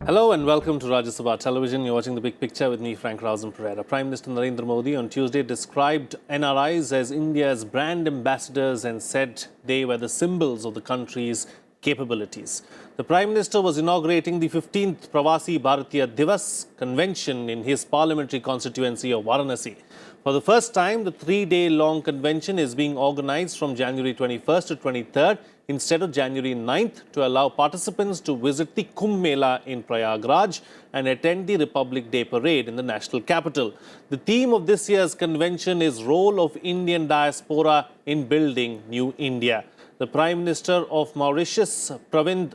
Hello and welcome to Rajya Sabha Television. You're watching The Big Picture with me, Frank Rausen Pereira. Prime Minister Narendra Modi on Tuesday described NRIs as India's brand ambassadors and said they were the symbols of the country's capabilities. The Prime Minister was inaugurating the 15th Pravasi Bharatiya Diwas convention in his parliamentary constituency of Varanasi. For the first time, the three-day-long convention is being organized from January 21st to 23rd instead of January 9th to allow participants to visit the Kumbh mela in Prayagraj and attend the Republic Day parade in the national capital. The theme of this year's convention is Role of Indian Diaspora in Building New India. The Prime Minister of Mauritius, Pravind,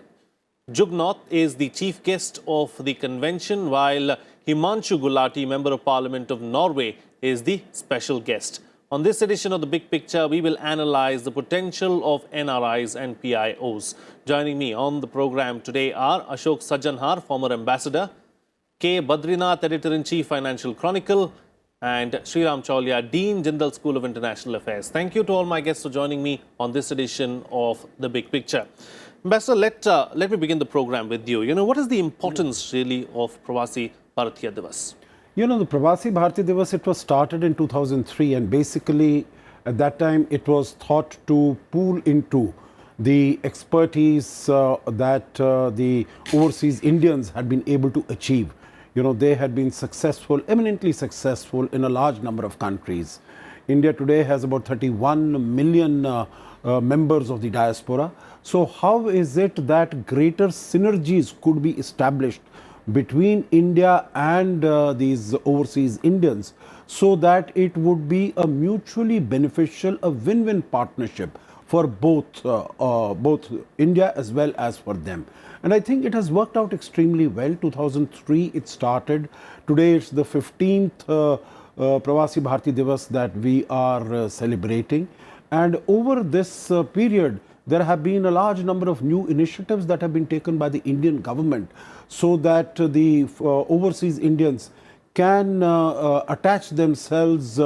Jugnauth, is the chief guest of the convention, while Himanshu Gulati, Member of Parliament of Norway, is the special guest. On this edition of The Big Picture, we will analyze the potential of NRIs and PIOs. Joining me on the program today are Ashok Sajjanhar, former ambassador, K. Badrinath, Editor-in-Chief, Financial Chronicle, and Sriram Chaulia, Dean, Jindal School of International Affairs. Thank you to all my guests for joining me on this edition of The Big Picture. Ambassador, let me begin the program with you. What is the importance really of Pravasi Bharatiya Diwas? The Pravasi Bharatiya Diwas, it was started in 2003, and basically at that time it was thought to pool into the expertise that the overseas Indians had been able to achieve. They had been successful, eminently successful in a large number of countries. India today has about 31 million members of the diaspora. So how is it that greater synergies could be established between India and these overseas Indians so that it would be a mutually beneficial, a win-win partnership for both India as well as for them? And I think it has worked out extremely well. 2003 it started. Today it's the 15th Pravasi Bharatiya Diwas that we are celebrating. And over this period, there have been a large number of new initiatives that have been taken by the Indian government so that the overseas Indians can attach themselves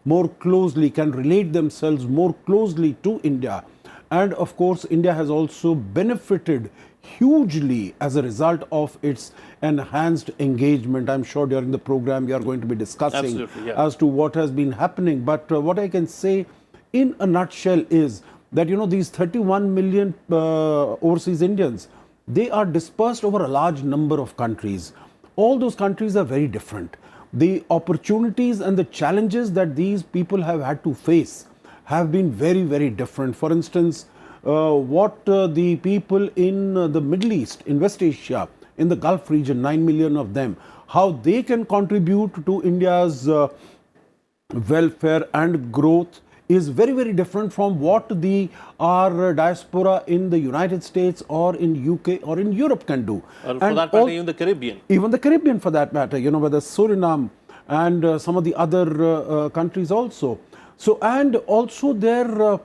more closely, can relate themselves more closely to India. And of course, India has also benefited hugely as a result of its enhanced engagement. I'm sure during the program we are going to be discussing as to what has been happening. But what I can say in a nutshell is that these 31 million overseas Indians, they are dispersed over a large number of countries. All those countries are very different. The opportunities and the challenges that these people have had to face have been very, very different. For instance, what the people in the Middle East, in West Asia, in the Gulf region, 9 million of them, how they can contribute to India's welfare and growth is very, very different from what our diaspora in the United States or in UK or in Europe can do. Or for that matter, even the Caribbean. Even the Caribbean for that matter, whether Suriname and some of the other countries also. So, and also their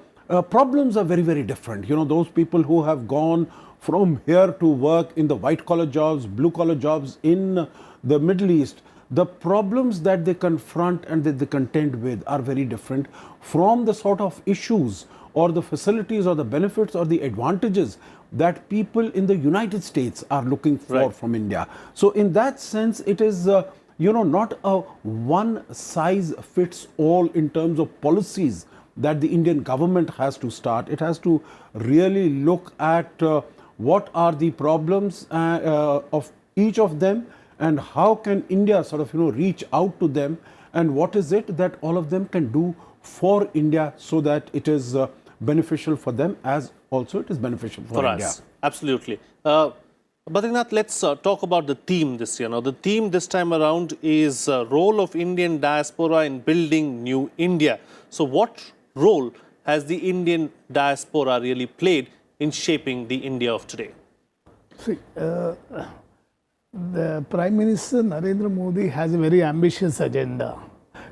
problems are very, very different. Those people who have gone from here to work in the white-collar jobs, blue-collar jobs in the Middle East, the problems that they confront and that they contend with are very different from the sort of issues or the facilities or the benefits or the advantages that people in the United States are looking for from India. So in that sense, it is not a one-size-fits-all in terms of policies that the Indian government has to start. It has to really look at what are the problems of each of them, and how can India sort of reach out to them, and what is it that all of them can do for India so that it is beneficial for them as also it is beneficial for India. Us. Absolutely. Badrinath, let's talk about the theme this year. Now, the theme this time around is Role of Indian Diaspora in Building New India. So what role has the Indian diaspora really played in shaping the India of today? See, the Prime Minister Narendra Modi has a very ambitious agenda.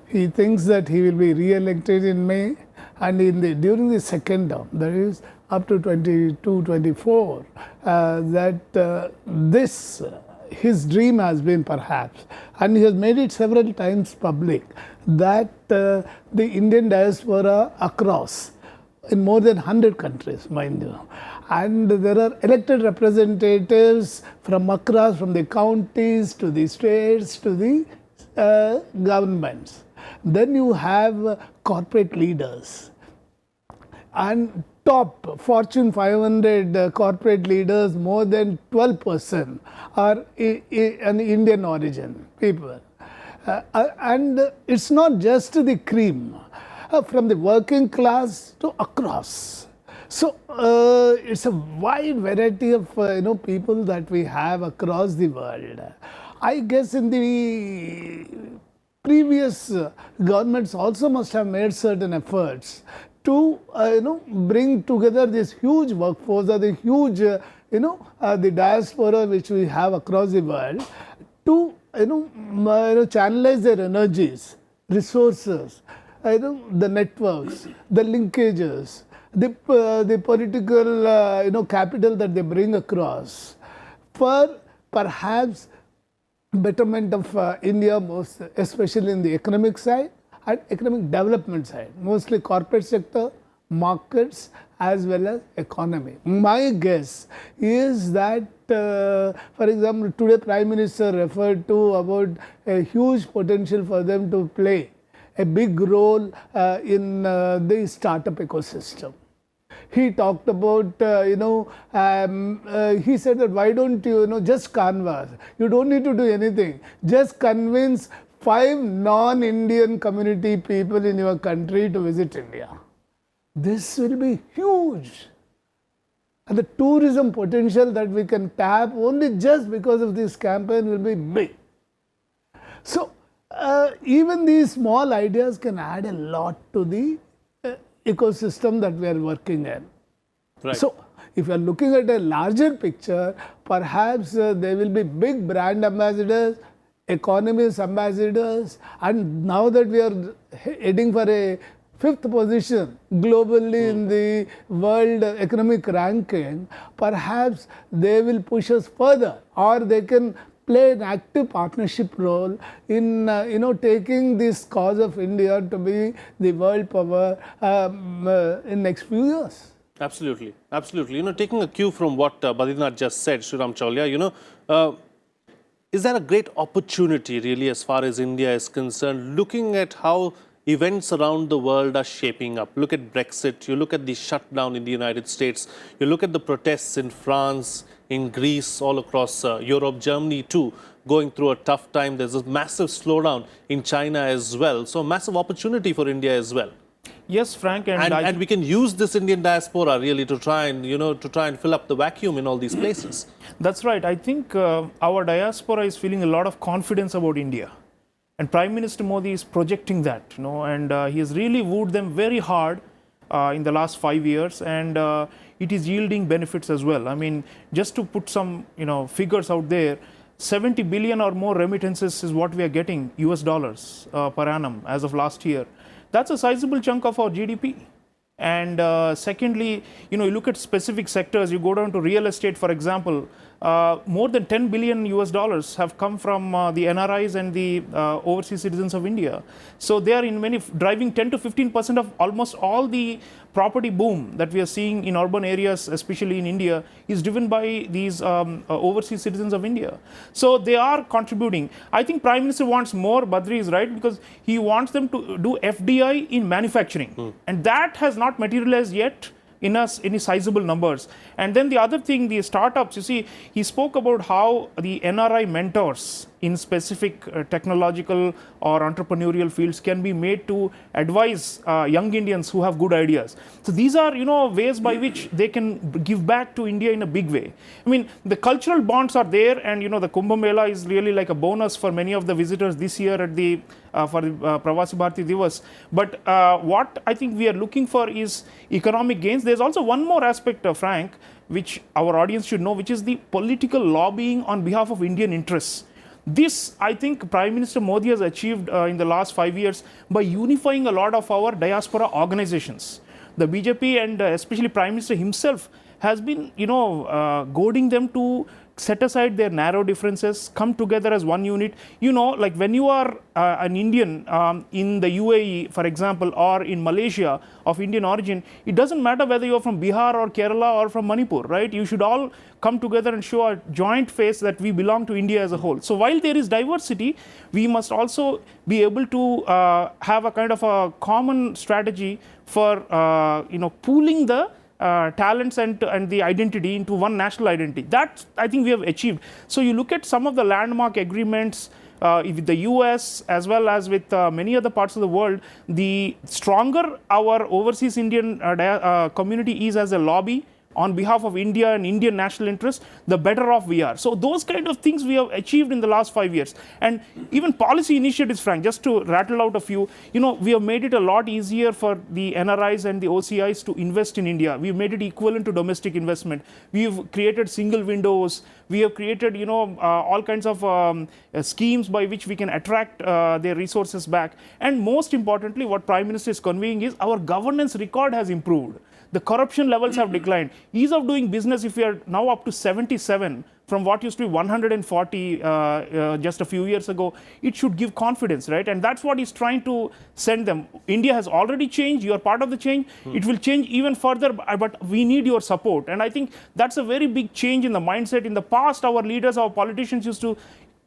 He thinks that he will be re-elected in May, and during the second term, that is up to 22-24, his dream has been perhaps, and he has made it several times public, that the Indian diaspora across in more than 100 countries, mind you. And there are elected representatives from across, from the counties to the states to the governments. Then you have corporate leaders. And top Fortune 500 corporate leaders, more than 12% are an Indian origin people. And it's not just the cream, from the working class to across. So it's a wide variety of people that we have across the world. I guess in the previous governments also must have made certain efforts to bring together this huge workforce or the huge the diaspora which we have across the world to channelize their energies, resources, the networks, the linkages, the political capital that they bring across for perhaps betterment of India, most especially in the economic side and economic development side, mostly corporate sector, markets as well as economy. My guess is that, for example, today Prime Minister referred to about a huge potential for them to play a big role in the startup ecosystem. He talked about, he said that why don't you, just canvas. You don't need to do anything. Just convince 5 non-Indian community people in your country to visit India. This will be huge. And the tourism potential that we can tap only just because of this campaign will be big. So, even these small ideas can add a lot to the ecosystem that we are working in. Right. So, if you are looking at a larger picture, perhaps there will be big brand ambassadors, economist ambassadors, and now that we are heading for a 5th position globally in the world economic ranking, perhaps they will push us further, or they can play an active partnership role in taking this cause of India to be the world power in next few years. Absolutely, absolutely. Taking a cue from what Badrinath just said, Sriram Chaulia, is there a great opportunity really as far as India is concerned, looking at how events around the world are shaping up? Look at Brexit, you look at the shutdown in the United States, you look at the protests in France, in Greece, all across Europe, Germany too, going through a tough time. There's a massive slowdown in China as well. So massive opportunity for India as well. Yes, Frank, and we can use this Indian diaspora really to try and fill up the vacuum in all these places. That's right. I think our diaspora is feeling a lot of confidence about India. And Prime Minister Modi is projecting that, and he has really wooed them very hard in the last 5 years, and it is yielding benefits as well. I mean, just to put some, figures out there, 70 billion or more remittances is what we are getting US dollars per annum as of last year. That's a sizable chunk of our GDP. And secondly, you look at specific sectors, you go down to real estate, for example, more than 10 billion US dollars have come from the NRIs and the overseas citizens of India. So they are driving 10 to 15% of almost all the property boom that we are seeing in urban areas, especially in India, is driven by these overseas citizens of India. So they are contributing. I think Prime Minister wants more, Badri is right, because he wants them to do FDI in manufacturing. And that has not materialized yet in any sizable numbers. And then the other thing, the startups, you see, he spoke about how the NRI mentors in specific technological or entrepreneurial fields can be made to advise young Indians who have good ideas. So these are, ways by which they can give back to India in a big way. I mean, the cultural bonds are there, and, the Kumbh mela is really like a bonus for many of the visitors this year at the for the Pravasi Bharatiya Diwas. But what I think we are looking for is economic gains. There's also one more aspect, Frank, which our audience should know, which is the political lobbying on behalf of Indian interests. This, I think, Prime Minister Modi has achieved in the last 5 years by unifying a lot of our diaspora organizations. The BJP and especially Prime Minister himself has been, goading them to set aside their narrow differences, come together as one unit. You know, like when you are an Indian in the UAE, for example, or in Malaysia of Indian origin, it doesn't matter whether you're from Bihar or Kerala or from Manipur, right? You should all come together and show a joint face that we belong to India as a whole. So while there is diversity, we must also be able to have a kind of a common strategy for pooling the talents and the identity into one national identity. That I think we have achieved. So you look at some of the landmark agreements with the US as well as with many other parts of the world, the stronger our overseas Indian community is as a lobby on behalf of India and Indian national interests, the better off we are. So those kind of things we have achieved in the last 5 years. And even policy initiatives, Frank, just to rattle out a few, we have made it a lot easier for the NRIs and the OCIs to invest in India. We've made it equivalent to domestic investment. We've created single windows. We have created, all kinds of schemes by which we can attract their resources back. And most importantly, what Prime Minister is conveying is our governance record has improved. The corruption levels have declined. Ease of doing business, if we are now up to 77 from what used to be 140 just a few years ago, it should give confidence, right? And that's what he's trying to send them. India has already changed. You are part of the change. It will change even further, but we need your support. And I think that's a very big change in the mindset. In the past, our leaders, our politicians used to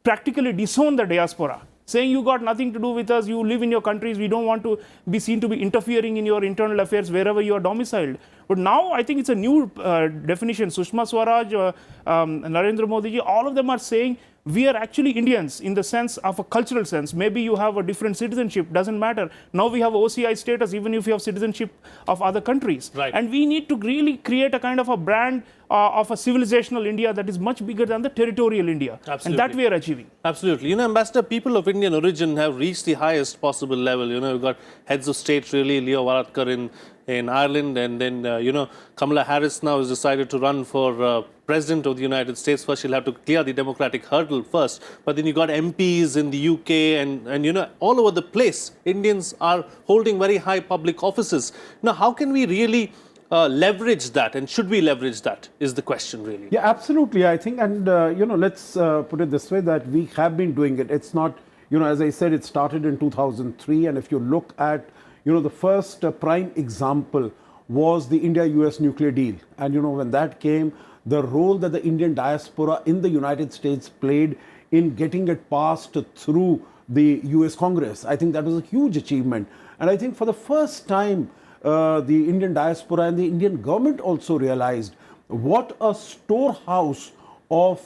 practically disown the diaspora, saying you got nothing to do with us, you live in your countries, we don't want to be seen to be interfering in your internal affairs wherever you are domiciled. But now I think it's a new definition. Sushma Swaraj, Narendra Modi ji, all of them are saying we are actually Indians in the sense of a cultural sense. Maybe you have a different citizenship, doesn't matter. Now we have OCI status even if you have citizenship of other countries. Right. And we need to really create a kind of a brand of a civilizational India that is much bigger than the territorial India. Absolutely. And that we are achieving. Absolutely. Ambassador, people of Indian origin have reached the highest possible level. We've got heads of state, really, Leo Varadkar in Ireland, and then, Kamala Harris now has decided to run for President of the United States. First, she'll have to clear the democratic hurdle first. But then you got MPs in the UK and all over the place. Indians are holding very high public offices. Now, how can we really leverage that, and should we leverage that, is the question really? Yeah, absolutely. I think, and let's put it this way, that we have been doing it. It's not, as I said, it started in 2003, and if you look at, the first prime example was the India-US nuclear deal. And when that came, the role that the Indian diaspora in the United States played in getting it passed through the US Congress, I think that was a huge achievement. And I think for the first time, the Indian diaspora and the Indian government also realized what a storehouse of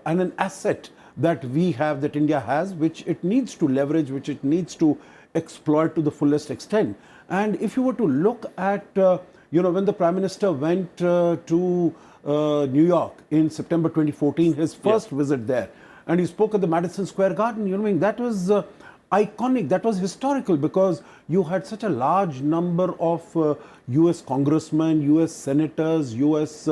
and an asset that we have, that India has, which it needs to leverage, which it needs to exploit to the fullest extent. And if you were to look at, when the Prime Minister went to New York in September 2014, his first visit there, and he spoke at the Madison Square Garden, that was iconic, that was historical, because you had such a large number of US congressmen, US senators, US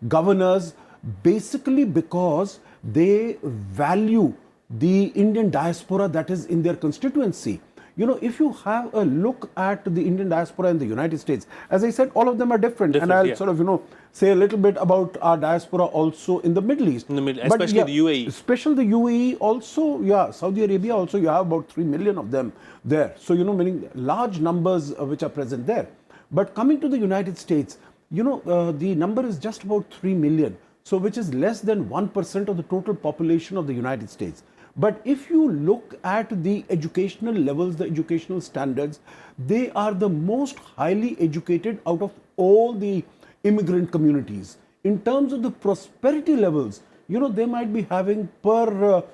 governors, basically because they value the Indian diaspora that is in their constituency. If you have a look at the Indian diaspora in the United States, as I said, all of them are different. And I'll sort of, say a little bit about our diaspora also in the Middle East. Especially the UAE. Especially the UAE also, Saudi Arabia also, you have about 3 million of them there. So, meaning large numbers which are present there. But coming to the United States, the number is just about 3 million. So, which is less than 1% of the total population of the United States. But if you look at the educational levels, the educational standards, they are the most highly educated out of all the immigrant communities. In terms of the prosperity levels, they might be having per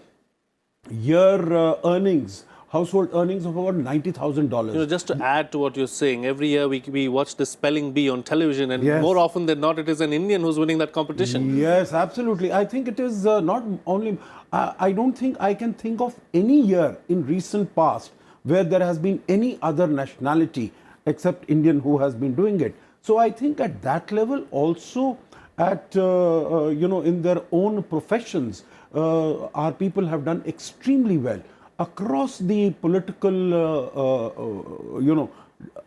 year earnings, household earnings of about $90,000. Just to add to what you're saying, every year we watch the spelling bee on television, and more often than not, it is an Indian who's winning that competition. Yes, absolutely. I think it is not only, I don't think I can think of any year in recent past where there has been any other nationality except Indian who has been doing it. So I think at that level also, at in their own professions, our people have done extremely well. Across the political,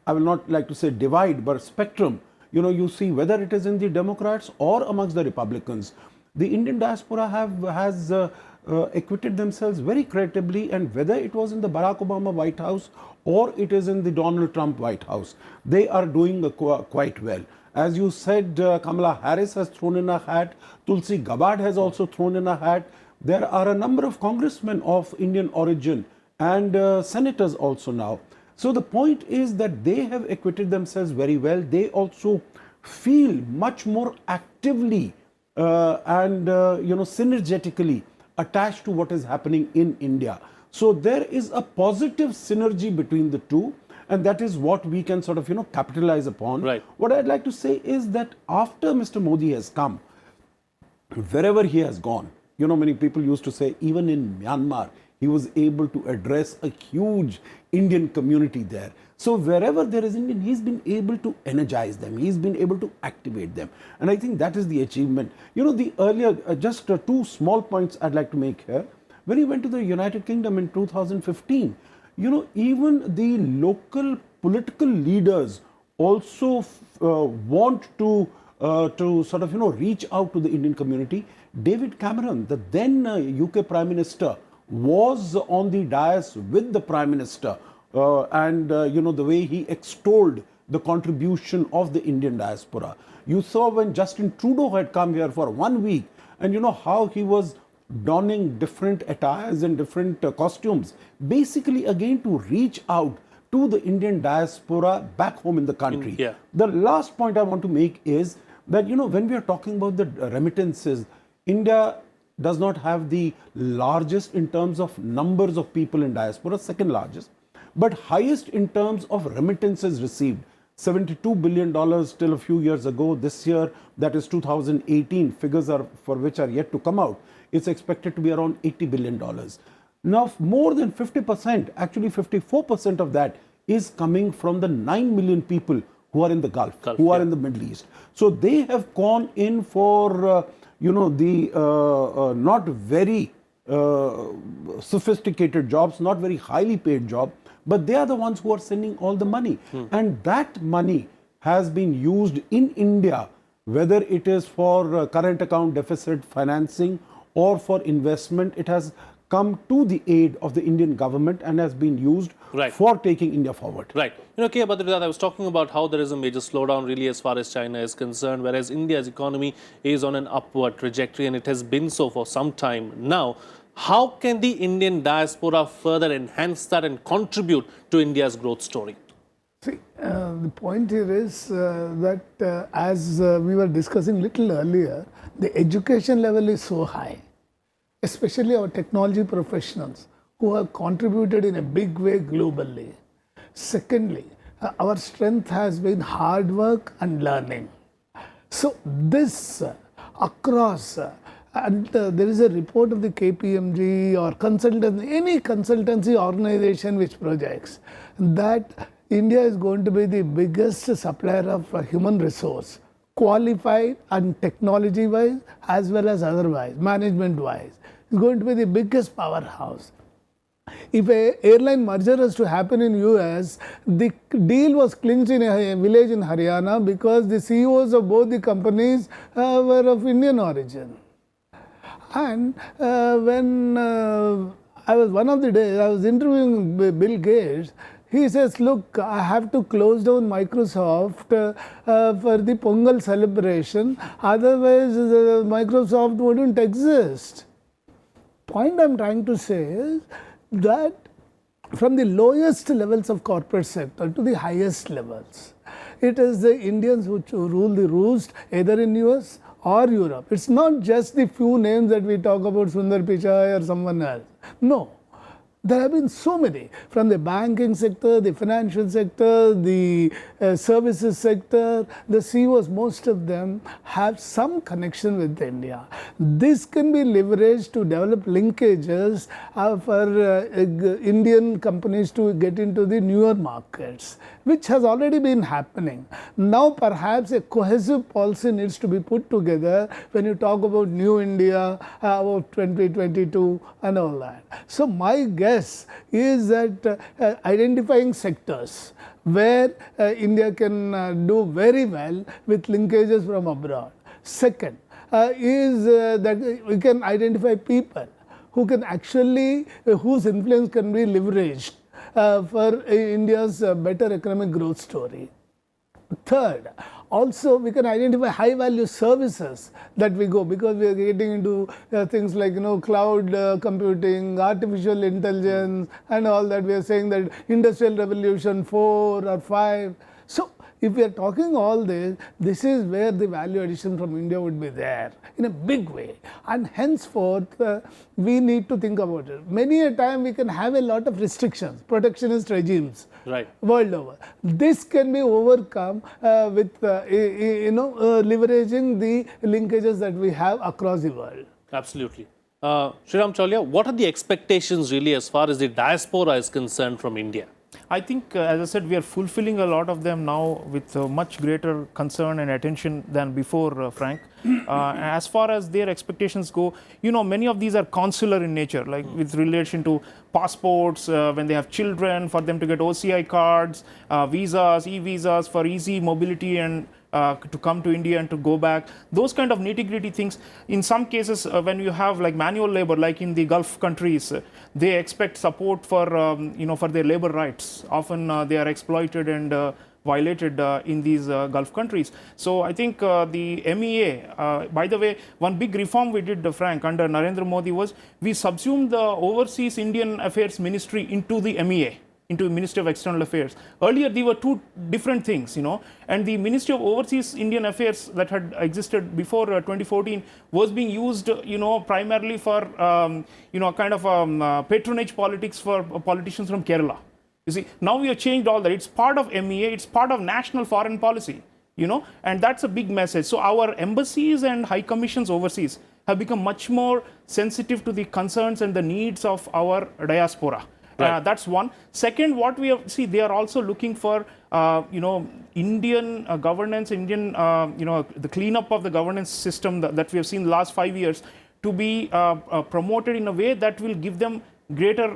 I will not like to say divide, but spectrum, you see whether it is in the Democrats or amongst the Republicans, the Indian diaspora has acquitted themselves very creditably, and whether it was in the Barack Obama White House or it is in the Donald Trump White House, they are doing quite well. As you said, Kamala Harris has thrown in a hat, Tulsi Gabbard has also thrown in a hat. There are a number of congressmen of Indian origin and senators also now. So the point is that they have acquitted themselves very well. They also feel much more actively and synergetically attached to what is happening in India. So there is a positive synergy between the two, and that is what we can sort of capitalize upon. Right. What I'd like to say is that after Mr. Modi has come, wherever he has gone, many people used to say even in Myanmar, he was able to address a huge Indian community there. So wherever there is Indian, he's been able to energize them. He's been able to activate them. And I think that is the achievement. The earlier, just two small points I'd like to make here. When he went to the United Kingdom in 2015, even the local political leaders also want to sort of, reach out to the Indian community. David Cameron, the then UK Prime Minister, was on the dais with the Prime Minister and the way he extolled the contribution of the Indian diaspora. You saw when Justin Trudeau had come here for 1 week, and how he was donning different attires and different costumes, basically again to reach out to the Indian diaspora back home in the country. Yeah. The last point I want to make is that, when we are talking about the remittances, India does not have the largest in terms of numbers of people in diaspora, second largest, but highest in terms of remittances received. $72 billion till a few years ago. This year, that is 2018, figures for which are yet to come out. It's expected to be around $80 billion. Now, more than 50%, actually 54% of that is coming from the 9 million people who are in the Gulf, who are in the Middle East. So they have gone in for, the not very sophisticated jobs, not very highly paid job, but they are the ones who are sending all the money. And that money has been used in India, whether it is for current account deficit financing or for investment. It has come to the aid of the Indian government and has been used for taking India forward. Right. Okay, but I was talking about how there is a major slowdown really as far as China is concerned, whereas India's economy is on an upward trajectory, and it has been so for some time now. How can the Indian diaspora further enhance that and contribute to India's growth story? See, the point here is that as we were discussing little earlier, the education level is so high, especially our technology professionals who have contributed in a big way globally. Secondly, our strength has been hard work and learning. So this across, and there is a report of the KPMG or any consultancy organization which projects that India is going to be the biggest supplier of human resource, qualified and technology-wise as well as otherwise, management-wise. It's going to be the biggest powerhouse. If an airline merger has to happen in US, the deal was clinched in a village in Haryana because the CEOs of both the companies were of Indian origin. And when I was one of the days, I was interviewing Bill Gates. He says, look, I have to close down Microsoft for the Pongal celebration. Otherwise, Microsoft wouldn't exist. Point I'm trying to say is that from the lowest levels of corporate sector to the highest levels, it is the Indians who rule the roost, either in US or Europe. It's not just the few names that we talk about, Sundar Pichai or someone else. No. There have been so many, from the banking sector, the financial sector, the services sector, the CEOs, most of them have some connection with India. This can be leveraged to develop linkages for Indian companies to get into the newer markets, which has already been happening. Now perhaps a cohesive policy needs to be put together when you talk about New India, about 2022 and all that. So my guess is that identifying sectors where India can do very well with linkages from abroad. Second, is that we can identify people who can actually, whose influence can be leveraged for India's better economic growth story. Third, also we can identify high value services that we go, because we are getting into things like cloud computing, artificial intelligence and all that. We are saying that industrial revolution 4 or 5. So if we are talking all this, this is where the value addition from India would be there in a big way, and henceforth we need to think about it. Many a time we can have a lot of restrictions, protectionist regimes world over. This can be overcome with leveraging the linkages that we have across the world. Absolutely. Sriram Chaulia, what are the expectations really as far as the diaspora is concerned from India? I think, as I said, we are fulfilling a lot of them now with much greater concern and attention than before, Frank. As far as their expectations go, many of these are consular in nature, like with relation to passports, when they have children, for them to get OCI cards, visas, e-visas for easy mobility and to come to India and to go back. Those kind of nitty-gritty things. In some cases, when you have like manual labor, like in the Gulf countries, they expect support for for their labor rights. Often they are exploited and violated in these Gulf countries. So I think the MEA, by the way, one big reform we did, Frank, under Narendra Modi was we subsumed the Overseas Indian Affairs Ministry into the MEA, into Ministry of External Affairs. Earlier, they were two different things, and the Ministry of Overseas Indian Affairs that had existed before 2014 was being used, primarily for, kind of patronage politics for politicians from Kerala. You see, now we have changed all that. It's part of MEA, it's part of national foreign policy, and that's a big message. So our embassies and high commissions overseas have become much more sensitive to the concerns and the needs of our diaspora. That's one. Second, what we have, they are also looking for, Indian governance, the cleanup of the governance system that we have seen the last 5 years to be promoted in a way that will give them greater,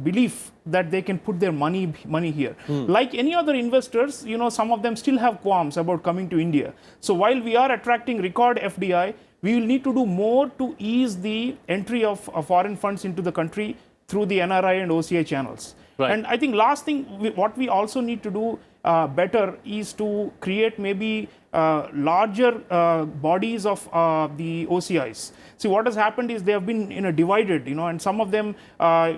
belief that they can put their money here. Like any other investors, some of them still have qualms about coming to India. So while we are attracting record FDI, we will need to do more to ease the entry of foreign funds into the country through the NRI and OCI channels. And I think last thing, what we also need to do better is to create maybe larger bodies of the OCIs. See, what has happened is they have been divided, and some of them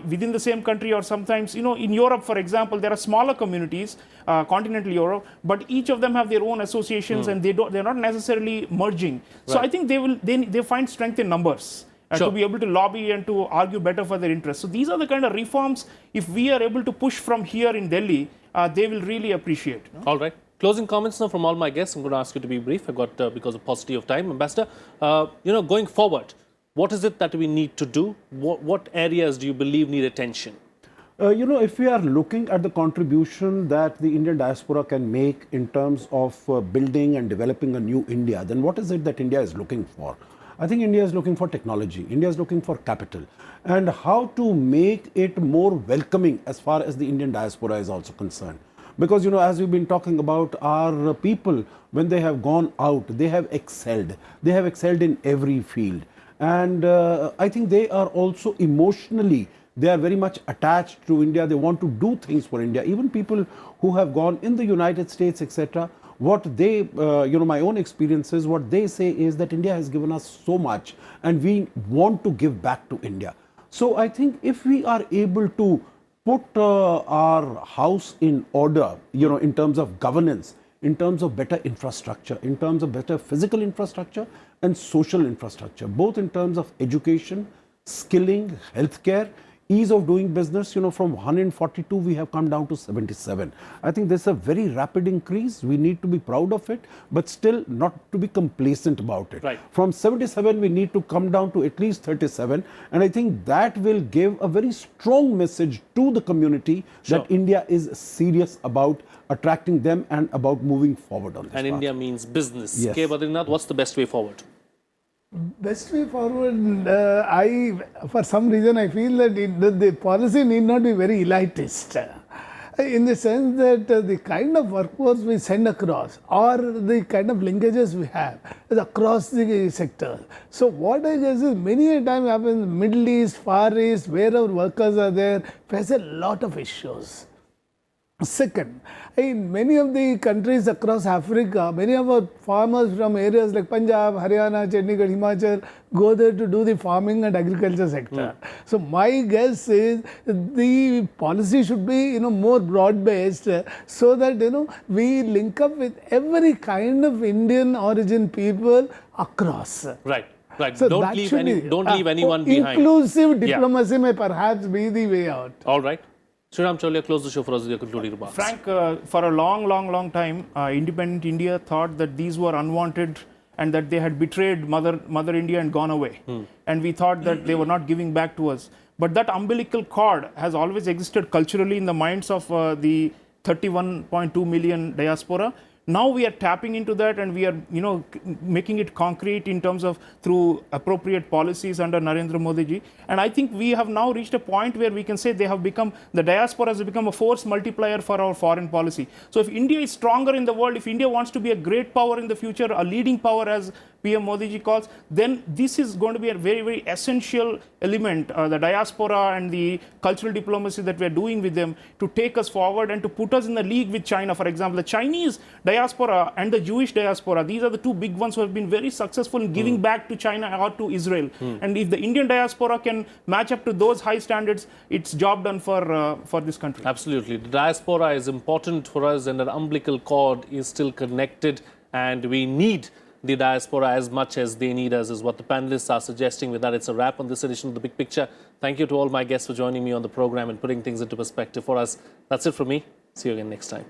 within the same country, or sometimes, in Europe, for example, there are smaller communities, continental Europe, but each of them have their own associations and they're not necessarily merging. So I think they find strength in numbers. To be able to lobby and to argue better for their interests. So these are the kind of reforms, if we are able to push from here in Delhi, they will really appreciate. All right. Closing comments now from all my guests. I'm going to ask you to be brief. I got, because of paucity of time. Ambassador, going forward, what is it that we need to do? What areas do you believe need attention? If we are looking at the contribution that the Indian diaspora can make in terms of building and developing a new India, then what is it that India is looking for? I think India is looking for technology, India is looking for capital, and how to make it more welcoming as far as the Indian diaspora is also concerned. Because, as we've been talking about, our people, when they have gone out, they have excelled in every field. And I think they are also emotionally, they are very much attached to India, they want to do things for India. Even people who have gone in the United States, etc., what they, my own experiences, what they say is that India has given us so much and we want to give back to India. So I think if we are able to put our house in order, in terms of governance, in terms of better infrastructure, in terms of better physical infrastructure and social infrastructure, both in terms of education, skilling, healthcare, ease of doing business, from 142 we have come down to 77. I think this is a very rapid increase. We need to be proud of it, but still not to be complacent about it. From 77 we need to come down to at least 37, and I think that will give a very strong message to the community that India is serious about attracting them and about moving forward on this And path. India means business. Yes. K. Badrinath, what's the best way forward? Best way forward, for some reason, I feel that the policy need not be very elitist. in the sense that the kind of workforce we send across or the kind of linkages we have is across the sector. So what I guess is many a time happens Middle East, Far East, wherever workers are there, face a lot of issues. Second, in many of the countries across Africa, many of our farmers from areas like Punjab, Haryana, Chandigarh, Himachal go there to do the farming and agriculture sector. So my guess is the policy should be more broad-based so that we link up with every kind of Indian origin people across. Right. Right. So Don't leave anyone behind. Inclusive diplomacy may perhaps be the way out. All right. Sriram Chaulia, close the show for us with your concluding remarks. Frank, for a long time, independent India thought that these were unwanted and that they had betrayed Mother India and gone away. And we thought that they were not giving back to us. But that umbilical cord has always existed culturally in the minds of the 31.2 million diaspora. Now we are tapping into that and we are, making it concrete in terms of through appropriate policies under Narendra Modi ji. And I think we have now reached a point where we can say the diaspora has become a force multiplier for our foreign policy. So if India is stronger in the world, if India wants to be a great power in the future, a leading power as PM Modi ji calls, then this is going to be a very, very essential element, the diaspora and the cultural diplomacy that we are doing with them to take us forward and to put us in the league with China. For example, the Chinese diaspora and the Jewish diaspora, these are the two big ones who have been very successful in giving back to China or to Israel. And if the Indian diaspora can match up to those high standards, it's job done for this country. Absolutely. The diaspora is important for us and the umbilical cord is still connected and we need the diaspora as much as they need us, is what the panelists are suggesting. With that, it's a wrap on this edition of The Big Picture. Thank you to all my guests for joining me on the program and putting things into perspective for us. That's it from me. See you again next time.